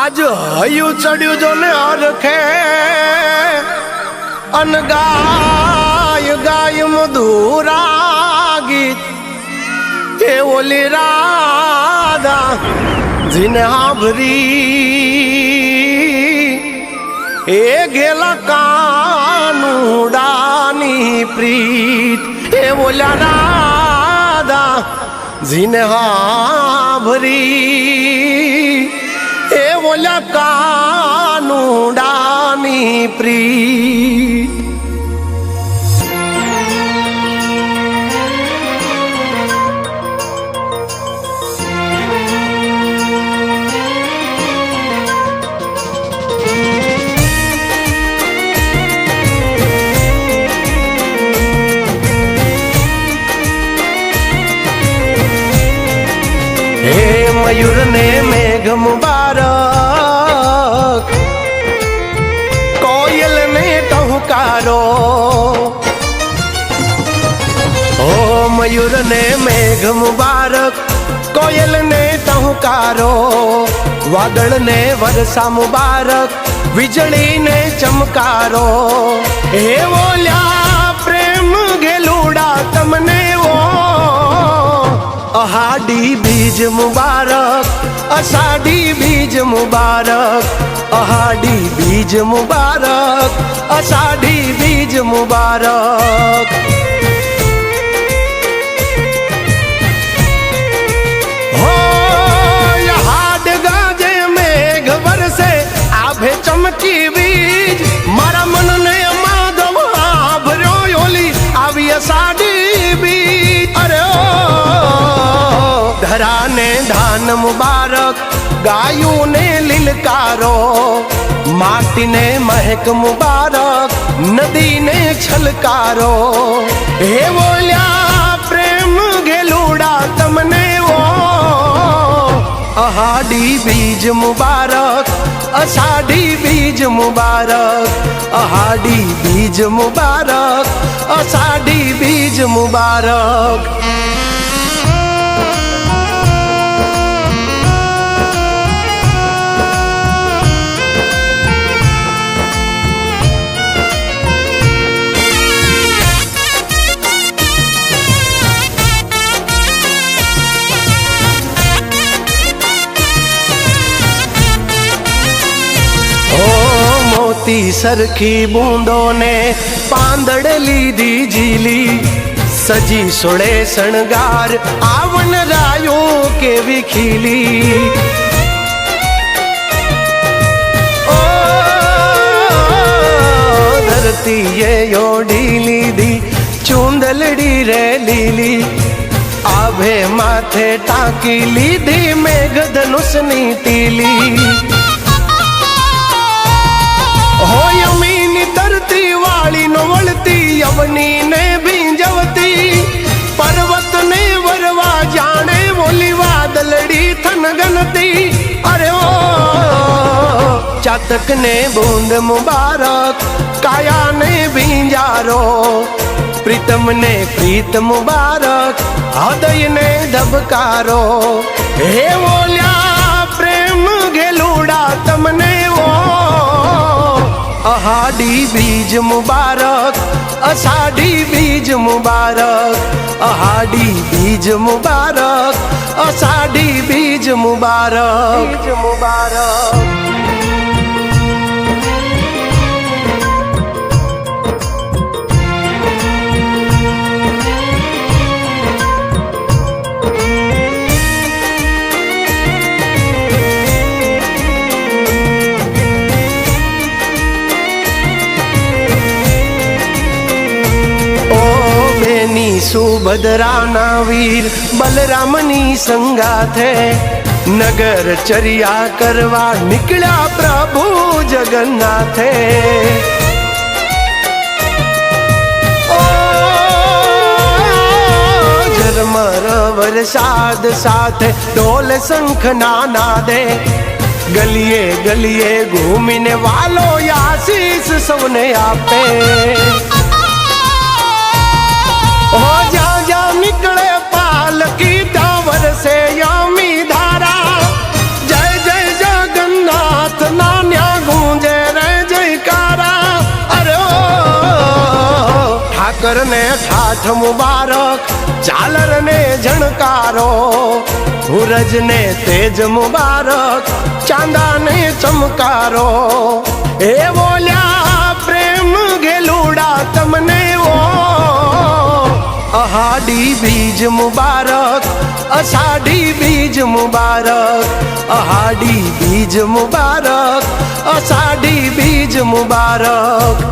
आज हयू चढ़ू जो ने रखे अन गाय गाय मधुरा गीत ए ओली राधा जिने हाभरी ए गेला कानुडानी प्रीत ए ओल्या राधा जिने हाभरी ए ओल्या कानुडानी प्रीत। हे मयूर ने मेघ मुबारक कोयल ने टहुकारो ओ मयूर ने मेघ मुबारक कोयल ने टहुकारो वादळ ने वर्षा मुबारक वीजળી ने चमकारो हे ओल्या प्रेम घेलूड़ा तमने वो अहाडी बीज मुबारक अषाढ़ी बीज मुबारक अहाडी बीज मुबारक अषाढ़ी बीज मुबारक। हो हाड गाजे मेघ बरसे आभे चमकी बीज मारा मन ने माधव आभर्यो योली आवी अषाढ़ी बीज। अरे धरा ने धान मुबारक गायू ने लिलकारो माटी ने महक मुबारक नदी ने छलकारो हे बोल्या प्रेम घेलूड़ा तमने वो अहाडी बीज मुबारक अषाढ़ी बीज मुबारक अहाडी बीज मुबारक अषाढ़ी बीज मुबारक। मोती सरखी बूंदों ने पांदड़ लीधी झीली सजी सोड़े शणगार आवन रायो के विखीली ओ धरती ये योड़ी लीधी चूंदलड़ी रे लीली आभे माथे टाकी लीधी मेघ धनुषनी तीली हो यमीनी धरती वाली न वळती यवनी ने भींजवती पर्वत ने वरवा जाने बोली वादलड़ी थन गनती। अरे ओ चातक ने बूंद मुबारक काया ने भींजारो प्रीतम ने प्रीत मुबारक हृदय ने धबकारो हे बोल्या प्रेम घेलूड़ा तमने वो अहाडी बीज मुबारक अषाढ़ी बीज मुबारक अहाडी बीज मुबारक अषाढ़ी बीज मुबारक बीज मुबारक। सुभद्रा ना वीर बलरामनी संगाथे नगर चरिया करवा निकला प्रभु जगन्नाथे ओ झरमर वरसाद साथे ढोल शंख नाना दे गलिए गलिए घूमने वालों आशीष सबने आपे हो जा जा निकले पालकी टावर से यामी धारा जय जय जगन्नाथ મકર ને ઠાઠ મુબારક, ઝાલર ને ઝણકારો, સૂરજ ને તેજ મુબારક, ચાંદા ને ચમકારો. એ બોલ્યા પ્રેમ ઘેલુડા તમને ઓ, અહાડી બીજ મુબારક, અષાઢી બીજ મુબારક, અહાડી બીજ મુબારક, અષાઢી બીજ મુબારક.